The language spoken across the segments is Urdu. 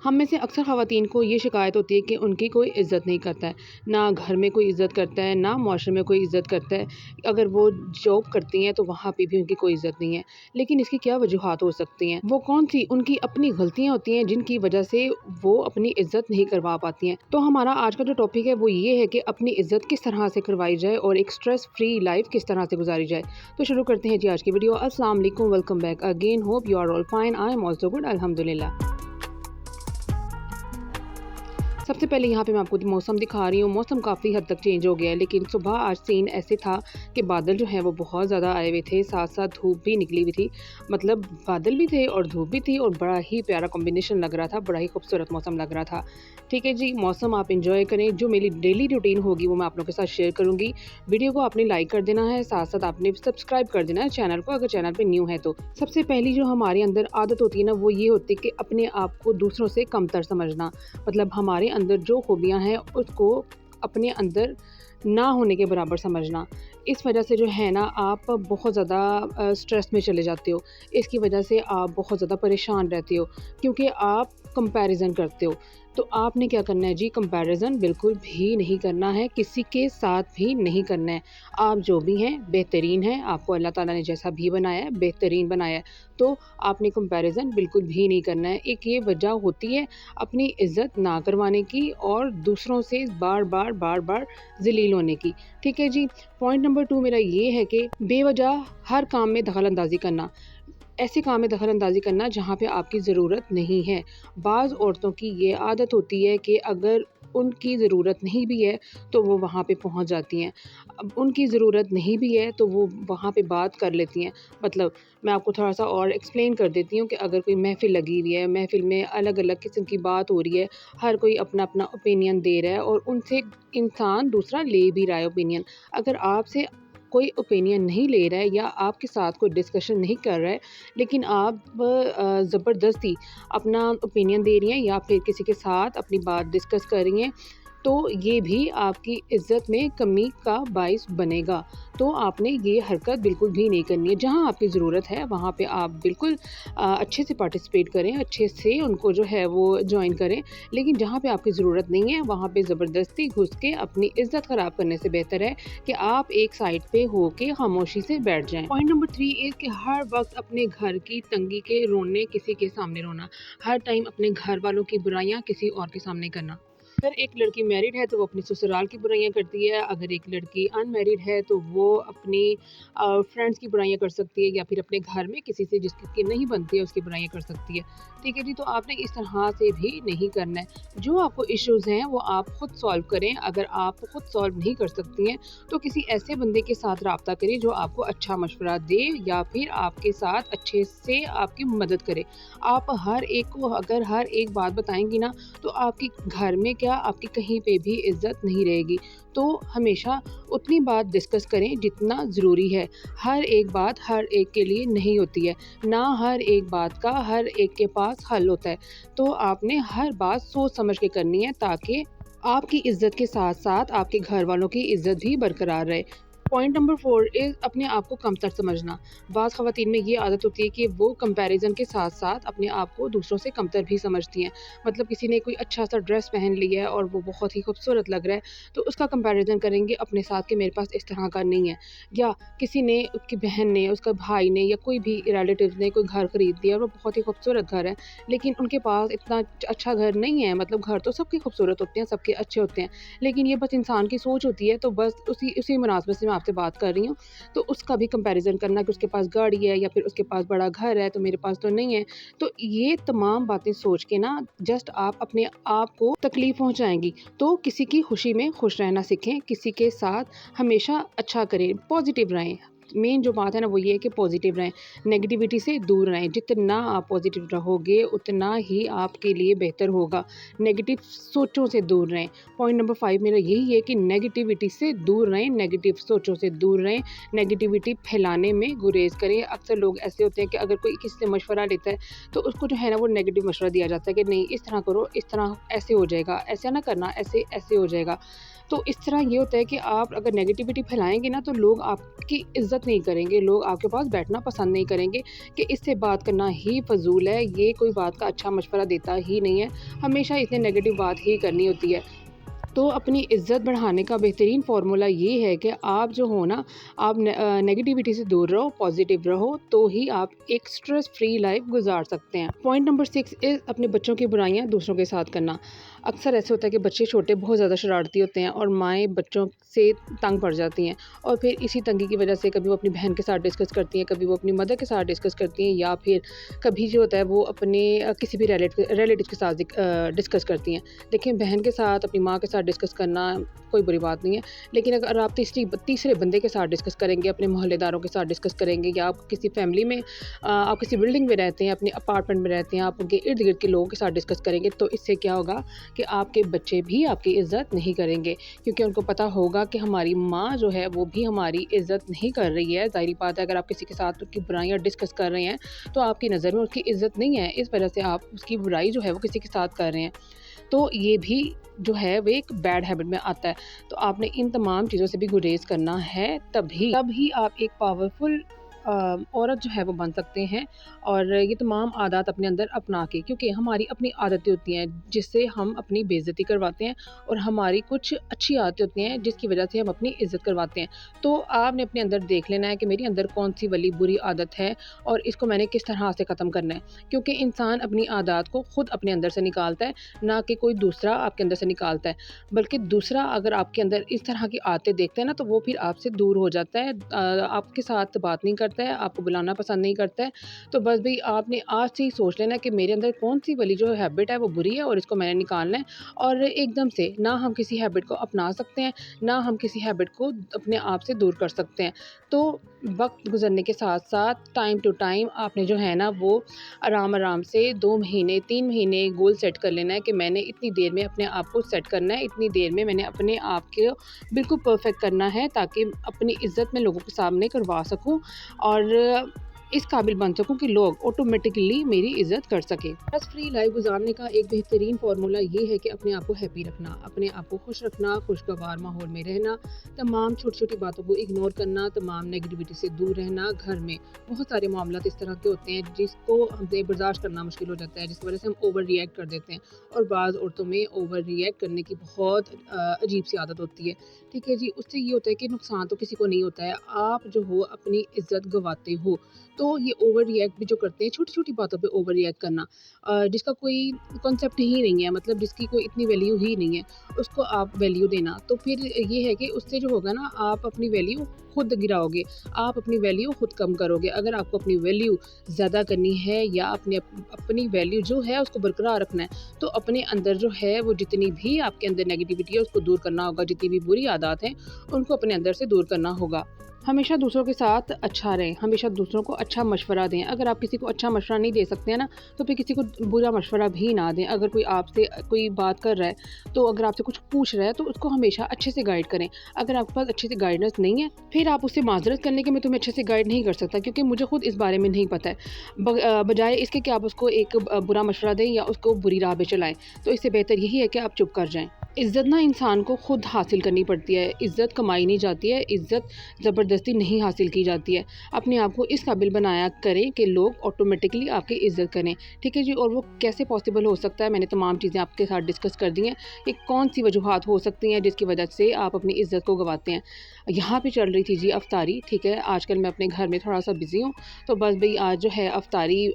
ہم میں سے اکثر خواتین کو یہ شکایت ہوتی ہے کہ ان کی کوئی عزت نہیں کرتا ہے، نہ گھر میں کوئی عزت کرتا ہے، نہ معاشرے میں کوئی عزت کرتا ہے۔ اگر وہ جاب کرتی ہیں تو وہاں پہ بھی ان کی کوئی عزت نہیں ہے۔ لیکن اس کی کیا وجوہات ہو سکتی ہیں؟ وہ کون سی ان کی اپنی غلطیاں ہوتی ہیں جن کی وجہ سے وہ اپنی عزت نہیں کروا پاتی ہیں؟ تو ہمارا آج کا جو ٹاپک ہے وہ یہ ہے کہ اپنی عزت کس طرح سے کروائی جائے اور ایک اسٹریس فری لائف کس طرح سے گزاری جائے۔ تو شروع کرتے ہیں جی آج کی ویڈیو۔ السلام علیکم، welcome back again, hope you are all fine, I am also good, الحمدللہ۔ سب سے پہلے یہاں پہ میں آپ کو موسم دکھا رہی ہوں۔ موسم کافی حد تک چینج ہو گیا ہے، لیکن صبح آج سین ایسے تھا کہ بادل جو ہے وہ بہت زیادہ آئے ہوئے تھے، ساتھ ساتھ دھوپ بھی نکلی ہوئی تھی۔ مطلب بادل بھی تھے اور دھوپ بھی تھی اور بڑا ہی پیارا کمبینیشن لگ رہا تھا، بڑا ہی خوبصورت موسم لگ رہا تھا۔ ٹھیک ہے جی، موسم آپ انجوائے کریں۔ جو میری ڈیلی روٹین ہوگی وہ میں آپ لوگوں کے ساتھ شیئر کروں گی۔ ویڈیو کو آپ نے لائک کر دینا ہے، ساتھ ساتھ آپ نے سبسکرائب کر دینا ہے چینل کو، اگر چینل پہ نیو ہے تو۔ سب سے پہلی جو ہمارے اندر عادت ہوتی ہے نا وہ یہ ہوتی ہے کہ اپنے آپ کو دوسروں سے کمتر سمجھنا۔ مطلب ہمارے اندر جو خوبیاں ہیں اس کو اپنے اندر نہ ہونے کے برابر سمجھنا۔ اس وجہ سے جو ہے نا آپ بہت زیادہ سٹریس میں چلے جاتے ہو، اس کی وجہ سے آپ بہت زیادہ پریشان رہتے ہو کیونکہ آپ کمپیریزن کرتے ہو۔ تو آپ نے کیا کرنا ہے جی، کمپیریزن بالکل بھی نہیں کرنا ہے، کسی کے ساتھ بھی نہیں کرنا ہے۔ آپ جو بھی ہیں بہترین ہیں، آپ کو اللہ تعالیٰ نے جیسا بھی بنایا ہے بہترین بنایا ہے، تو آپ نے کمپیریزن بالکل بھی نہیں کرنا ہے۔ ایک یہ وجہ ہوتی ہے اپنی عزت نہ کروانے کی اور دوسروں سے بار بار ذلیل ہونے کی۔ ٹھیک ہے جی، پوائنٹ نمبر 2 میرا یہ ہے کہ بے وجہ ہر کام میں دخل اندازی کرنا، ایسے کام میں دخل اندازی کرنا جہاں پہ آپ کی ضرورت نہیں ہے۔ بعض عورتوں کی یہ عادت ہوتی ہے کہ اگر ان کی ضرورت نہیں بھی ہے تو وہ وہاں پہ پہنچ جاتی ہیں، اب ان کی ضرورت نہیں بھی ہے تو وہ وہاں پہ بات کر لیتی ہیں۔ مطلب میں آپ کو تھوڑا سا اور ایکسپلین کر دیتی ہوں کہ اگر کوئی محفل لگی ہوئی ہے، محفل میں الگ الگ قسم کی بات ہو رہی ہے، ہر کوئی اپنا اپنا اوپینین دے رہا ہے اور ان سے انسان دوسرا لے بھی رہا ہے اوپینین۔ اگر آپ سے کوئی اوپینین نہیں لے رہا ہے یا آپ کے ساتھ کوئی ڈسکشن نہیں کر رہا ہے لیکن آپ زبردستی اپنا اوپینین دے رہی ہیں یا پھر کسی کے ساتھ اپنی بات ڈسکس کر رہی ہیں، تو یہ بھی آپ کی عزت میں کمی کا باعث بنے گا۔ تو آپ نے یہ حرکت بالکل بھی نہیں کرنی ہے۔ جہاں آپ کی ضرورت ہے وہاں پہ آپ بالکل اچھے سے پارٹیسپیٹ کریں، اچھے سے ان کو جو ہے وہ جوائن کریں، لیکن جہاں پہ آپ کی ضرورت نہیں ہے وہاں پہ زبردستی گھس کے اپنی عزت خراب کرنے سے بہتر ہے کہ آپ ایک سائڈ پہ ہو کے خاموشی سے بیٹھ جائیں۔ پوائنٹ نمبر 3 ہے کہ ہر وقت اپنے گھر کی تنگی کے رونے کسی کے سامنے رونا، ہر ٹائم اپنے گھر والوں کی برائیاں کسی اور کے سامنے کرنا۔ اگر ایک لڑکی میرڈ ہے تو وہ اپنی سسرال کی برائیاں کرتی ہے، اگر ایک لڑکی ان میرڈ ہے تو وہ اپنی فرینڈس کی برائیاں کر سکتی ہے یا پھر اپنے گھر میں کسی سے جس کی نہیں بنتی ہے اس کی برائیاں کر سکتی ہے۔ ٹھیک ہے جی، تو آپ نے اس طرح سے بھی نہیں کرنا ہے۔ جو آپ کو ایشوز ہیں وہ آپ خود سالو کریں، اگر آپ خود سالو نہیں کر سکتی ہیں تو کسی ایسے بندے کے ساتھ رابطہ کریں جو آپ کو اچھا مشورہ دے یا پھر آپ کے ساتھ اچھے سے آپ کی مدد کرے۔ آپ ہر ایک کو اگر ہر ایک بات بتائیں گی نا تو آپ کی گھر میں کیا آپ کی کہیں پہ بھی عزت نہیں رہے گی۔ تو ہمیشہ اتنی بات ڈسکس کریں جتنا ضروری ہے، ہر ایک بات ہر ایک کے لیے نہیں ہوتی ہے، نہ ہر ایک بات کا ہر ایک کے پاس حل ہوتا ہے۔ تو آپ نے ہر بات سوچ سمجھ کے کرنی ہے تاکہ آپ کی عزت کے ساتھ ساتھ آپ کے گھر والوں کی عزت بھی برقرار رہے۔ پوائنٹ نمبر 4 از اپنے آپ کو کمتر سمجھنا۔ بعض خواتین میں یہ عادت ہوتی ہے کہ وہ کمپیریزن کے ساتھ ساتھ اپنے آپ کو دوسروں سے کمتر بھی سمجھتی ہیں۔ مطلب کسی نے کوئی اچھا سا ڈریس پہن لیا ہے اور وہ بہت ہی خوبصورت لگ رہا ہے تو اس کا کمپیریزن کریں گے اپنے ساتھ کہ میرے پاس اس طرح کا نہیں ہے، یا کسی نے اس کی بہن نے اس کا بھائی نے یا کوئی بھی ریلیٹیو نے کوئی گھر خرید لیا اور وہ بہت ہی خوبصورت گھر ہے لیکن ان کے پاس اتنا اچھا گھر نہیں ہے۔ مطلب گھر تو سب کے خوبصورت ہوتے ہیں، سب کے اچھے ہوتے ہیں، لیکن یہ بس انسان کی سوچ ہوتی ہے۔ تو بس اسی مناسبت سے میں آپ سے بات کر رہی ہوں، تو اس کا بھی کمپیریزن کرنا کہ اس کے پاس گاڑی ہے یا پھر اس کے پاس بڑا گھر ہے تو میرے پاس تو نہیں ہے۔ تو یہ تمام باتیں سوچ کے نا جسٹ آپ اپنے آپ کو تکلیف پہنچائیں گی۔ تو کسی کی خوشی میں خوش رہنا سیکھیں، کسی کے ساتھ ہمیشہ اچھا کریں، پازیٹیو رہیں۔ مین جو بات ہے نا وہ یہ ہے کہ پازیٹیو رہیں، نیگیٹیوٹی سے دور رہیں۔ جتنا آپ پازیٹیو رہو گے اتنا ہی آپ کے لیے بہتر ہوگا، نیگیٹیو سوچوں سے دور رہیں۔ پوائنٹ نمبر 5 میرا یہی ہے کہ نیگیٹیوٹی سے دور رہیں، نیگیٹیو سوچوں سے دور رہیں، نیگیٹیوٹی پھیلانے میں گریز کریں۔ اکثر لوگ ایسے ہوتے ہیں کہ اگر کوئی کسی سے مشورہ لیتا ہے تو اس کو جو ہے نا وہ نیگیٹیو مشورہ دیا جاتا ہے کہ نہیں اس طرح کرو، اس طرح ایسے ہو جائے گا، ایسا نہ کرنا، ایسے ہو جائے گا۔ تو اس طرح یہ ہوتا ہے کہ آپ اگر نیگیٹیوٹی پھیلائیں گے نا تو لوگ آپ کی عزت نہیں کریں گے، لوگ آپ کے پاس بیٹھنا پسند نہیں کریں گے کہ اس سے بات کرنا ہی فضول ہے، یہ کوئی بات کا اچھا مشورہ دیتا ہی نہیں ہے، ہمیشہ اس نے نیگیٹو بات ہی کرنی ہوتی ہے۔ تو اپنی عزت بڑھانے کا بہترین فارمولا یہ ہے کہ آپ جو ہو نا، آپ نیگیٹیوٹی سے دور رہو، پازیٹیو رہو، تو ہی آپ ایک سٹریس فری لائف گزار سکتے ہیں۔ پوائنٹ نمبر 6 از اپنے بچوں کی برائیاں دوسروں کے ساتھ کرنا۔ اکثر ایسے ہوتا ہے کہ بچے چھوٹے بہت زیادہ شرارتی ہوتے ہیں اور مائیں بچوں سے تنگ پڑ جاتی ہیں، اور پھر اسی تنگی کی وجہ سے کبھی وہ اپنی بہن کے ساتھ ڈسکس کرتی ہیں، کبھی وہ اپنی مدر کے ساتھ ڈسکس کرتی ہیں، یا پھر کبھی جو ہوتا ہے وہ اپنے کسی بھی ریلیٹیو کے ساتھ ڈسکس کرتی ہیں۔ دیکھیں، بہن کے ساتھ اپنی ماں کے ساتھ ڈسکس کرنا کوئی بری بات نہیں ہے، لیکن اگر آپ تیسرے بندے کے ساتھ ڈسکس کریں گے، اپنے محلے داروں کے ساتھ ڈسکس کریں گے، یا آپ کسی فیملی میں آپ کسی بلڈنگ میں رہتے ہیں، اپنے اپارٹمنٹ میں رہتے ہیں، آپ ان کے ارد گرد کے لوگوں کے ساتھ ڈسکس کریں گے، تو اس سے کیا ہوگا کہ آپ کے بچے بھی آپ کی عزت نہیں کریں گے، کیونکہ ان کو پتہ ہوگا کہ ہماری ماں جو ہے وہ بھی ہماری عزت نہیں کر رہی ہے۔ ظاہری بات ہے، اگر آپ کسی کے ساتھ اس کی برائیاں ڈسکس کر رہے ہیں تو آپ کی نظر میں اس کی عزت نہیں ہے، اس وجہ سے آپ اس کی برائی جو ہے وہ کسی کے ساتھ کر رہے ہیں، تو یہ بھی جو ہے وہ ایک بیڈ ہیبٹ میں آتا ہے۔ تو آپ نے ان تمام چیزوں سے بھی گریز کرنا ہے، تب ہی آپ ایک پاورفل عورت جو ہے وہ بن سکتے ہیں، اور یہ تمام عادات اپنے اندر اپنا کے، کیونکہ ہماری اپنی عادتیں ہوتی ہیں جس سے ہم اپنی بے عزتی کرواتے ہیں، اور ہماری کچھ اچھی عادتیں ہوتی ہیں جس کی وجہ سے ہم اپنی عزت کرواتے ہیں۔ تو آپ نے اپنے اندر دیکھ لینا ہے کہ میری اندر کون سی والی بری عادت ہے اور اس کو میں نے کس طرح سے ختم کرنا ہے، کیونکہ انسان اپنی عادات کو خود اپنے اندر سے نکالتا ہے، نہ کہ کوئی دوسرا آپ کے اندر سے نکالتا ہے، بلکہ دوسرا اگر آپ کے اندر اس طرح کی عادتیں دیکھتا ہے نا تو وہ پھر آپ سے دور ہو جاتا ہے، آپ کے ساتھ بات نہیں کرتا ہے، آپ کو بلانا پسند نہیں کرتا ہے۔ تو بس بھئی آپ نے آج سے ہی سوچ لینا کہ میرے اندر کون سی والی جو ہیبٹ ہے وہ بری ہے اور اس کو میں نے نکالنا ہے، اور ایک دم سے نہ ہم کسی ہیبٹ کو اپنا سکتے ہیں، نہ ہم کسی ہیبٹ کو اپنے آپ سے دور کر سکتے ہیں۔ تو وقت گزرنے کے ساتھ ساتھ ٹائم ٹو ٹائم آپ نے جو ہے نا وہ آرام سے 2 مہینے 3 مہینے گول سیٹ کر لینا ہے کہ میں نے اتنی دیر میں اپنے آپ کو سیٹ کرنا ہے، اتنی دیر میں نے اپنے آپ کو بالکل پرفیکٹ کرنا ہے، تاکہ اپنی عزت میں لوگوں کے سامنے کروا سکوں اور اس قابل بن سکوں کہ لوگ آٹومیٹکلی میری عزت کر سکیں۔ اسٹریس فری لائف گزارنے کا ایک بہترین فارمولا یہ ہے کہ اپنے آپ کو ہیپی رکھنا، اپنے آپ کو خوش رکھنا، خوشگوار ماحول میں رہنا، تمام چھوٹی چھوٹی باتوں کو اگنور کرنا، تمام نیگیٹیوٹی سے دور رہنا۔ گھر میں بہت سارے معاملات اس طرح کے ہوتے ہیں جس کو ہمیں برداشت کرنا مشکل ہو جاتا ہے، جس کی وجہ سے ہم اوور ری ایکٹ کر دیتے ہیں، اور بعض عورتوں میں اوور ری ایکٹ کرنے کی بہت عجیب سی عادت ہوتی ہے، ٹھیک ہے جی۔ اس سے یہ ہوتا ہے کہ نقصان تو کسی کو نہیں ہوتا ہے، آپ جو ہو اپنی عزت گواتے ہو۔ تو یہ اوور ری ایکٹ بھی جو کرتے ہیں، چھوٹی چھوٹی باتوں پہ اوور ری ایکٹ کرنا، جس کا کوئی کنسیپٹ ہی نہیں ہے، مطلب جس کی کوئی اتنی ویلیو ہی نہیں ہے، اس کو آپ ویلیو دینا، تو پھر یہ ہے کہ اس سے جو ہوگا نا آپ اپنی ویلیو خود گراؤ گے، آپ اپنی ویلیو خود کم کرو گے۔ اگر آپ کو اپنی ویلیو زیادہ کرنی ہے یا اپنی ویلیو جو ہے اس کو برقرار رکھنا ہے، تو اپنے اندر جو ہے وہ جتنی بھی آپ کے اندر نیگیٹیوٹی ہے اس کو دور کرنا ہوگا، جتنی بھی بری عادات ہیں ان کو اپنے اندر سے دور کرنا ہوگا۔ ہمیشہ دوسروں کے ساتھ اچھا رہیں، ہمیشہ دوسروں کو اچھا مشورہ دیں۔ اگر آپ کسی کو اچھا مشورہ نہیں دے سکتے ہیں نا تو پھر کسی کو برا مشورہ بھی نہ دیں۔ اگر کوئی آپ سے کوئی بات کر رہا ہے تو اگر آپ سے کچھ پوچھ رہا ہے تو اس کو ہمیشہ اچھے سے گائیڈ کریں۔ اگر آپ کے پاس اچھے سے گائیڈنس نہیں ہے پھر آپ اس سے معذرت کرنے کہ میں تمہیں اچھے سے گائیڈ نہیں کر سکتا کیونکہ مجھے خود اس بارے میں نہیں پتہ ہے، بجائے اس کے کہ آپ اس کو ایک برا مشورہ دیں یا اس کو بری راہ پہ چلائیں، تو اس سے بہتر یہی ہے کہ آپ چپ کر جائیں۔ عزت نا انسان کو خود حاصل کرنی پڑتی ہے، عزت کمائی نہیں جاتی ہے، عزت زبردستی نہیں حاصل کی جاتی ہے۔ اپنے آپ کو اس قابل بنایا کریں کہ لوگ آٹومیٹکلی آپ کی عزت کریں، ٹھیک ہے جی۔ اور وہ کیسے پاسبل ہو سکتا ہے، میں نے تمام چیزیں آپ کے ساتھ ڈسکس کر دی ہیں، کہ کون سی وجوہات ہو سکتی ہیں جس کی وجہ سے آپ اپنی عزت کو گواتے ہیں۔ یہاں پہ چل رہی تھی جی افطاری، ٹھیک ہے، آج کل میں اپنے گھر میں تھوڑا سا بزی ہوں، تو بس بھئی آج جو ہے افطاری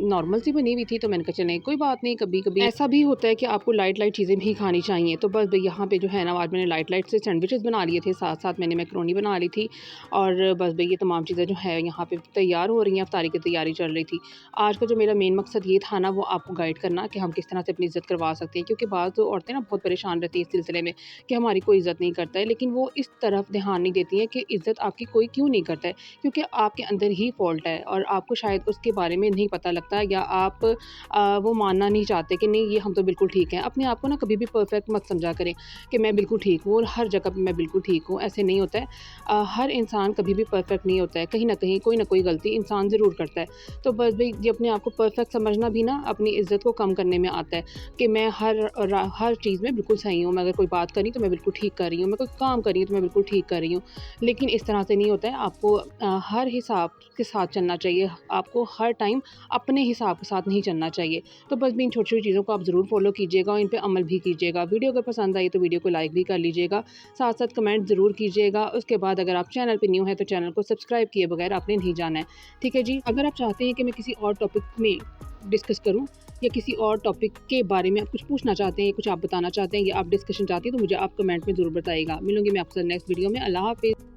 نارمل سی بنی ہوئی تھی، تو میں نے کہا چلیں کوئی بات نہیں، کبھی کبھی ایسا بھی ہوتا ہے کہ آپ کو لائٹ چیزیں بھی کھانی چاہیے، تو بس بھئی یہاں پہ جو ہے نا آج میں نے لائٹ سے سینڈوچز بنا لیے تھے، ساتھ ساتھ میں نے میکرونی بنا لی تھی، اور بس بھئی یہ تمام چیزیں جو ہے یہاں پہ تیار ہو رہی ہیں، افطاری کی تیاری چل رہی تھی۔ آج کا جو میرا مین مقصد یہ تھا نا وہ آپ کو گائیڈ کرنا کہ ہم کس طرح سے اپنی عزت کروا سکتے ہیں، کیونکہ بعض عورتیں نا بہت پریشان رہتی ہیں اس سلسلے میں کہ ہماری کوئی عزت نہیں کرتا ہے، لیکن وہ اس طرف دھیان نہیں دیتی ہیں کہ عزت آپ کی کوئی کیوں نہیں کرتا ہے، کیونکہ آپ کے اندر ہی فالٹ ہے اور آپ کو شاید اس کے بارے میں نہیں پتہ لگتا، یا آپ وہ ماننا نہیں چاہتے کہ نہیں یہ ہم تو بالکل ٹھیک ہیں۔ اپنے آپ کو نا کبھی بھی پرفیکٹ مت سمجھا سمجھا کریں کہ میں بالکل ٹھیک ہوں اور ہر جگہ پہ میں بالکل ٹھیک ہوں. ایسے نہیں ہوتا ہے. ہر انسان کبھی بھی پرفیکٹ نہیں ہوتا ہے. کہیں نہ کہیں کوئی نہ کوئی غلطی انسان ضرور کرتا ہے. تو بس بھائی یہ اپنے آپ کو پرفیکٹ سمجھنا بھی نا اپنی عزت کو کم کرنے میں آتا ہے کہ میں ہر چیز میں بالکل صحیح ہوں. میں اگر کوئی بات کری تو میں بالکل ٹھیک کر رہی ہوں. میں کوئی کام کر رہی ہوں تو میں بالکل ٹھیک کر رہی ہوں. لیکن اس طرح سے نہیں ہوتا ہے. آپ کو ہر حساب کے ساتھ چلنا چاہیے. آپ کو ہر ٹائم اپنے حساب کے ساتھ نہیں چلنا چاہیے. تو بس بھی ان چھوٹی چھوٹی چیزوں کو آپ ضرور فالو کیجیے گا, ان پہ عمل بھی کیجیے گا. ویڈیو اگر پسند آئی تو ویڈیو کو لائک بھی کر لیجیے گا, ساتھ ساتھ کمنٹ ضرور کیجیے گا. اس کے بعد اگر آپ چینل پہ نیو ہے تو چینل کو سبسکرائب کیے بغیر آپ نے نہیں جانا ہے. ٹھیک ہے جی. اگر آپ چاہتے ہیں کہ میں کسی اور ٹاپک میں ڈسکس کروں یا کسی اور ٹاپک کے بارے میں آپ کچھ پوچھنا چاہتے ہیں یا کچھ آپ بتانا چاہتے ہیں یا آپ ڈسکشن چاہتے ہیں تو مجھے آپ کمنٹ میں ضرور بتائیے گا. ملوں گی میں آپ سے نیکسٹ ویڈیو میں. اللہ حافظ.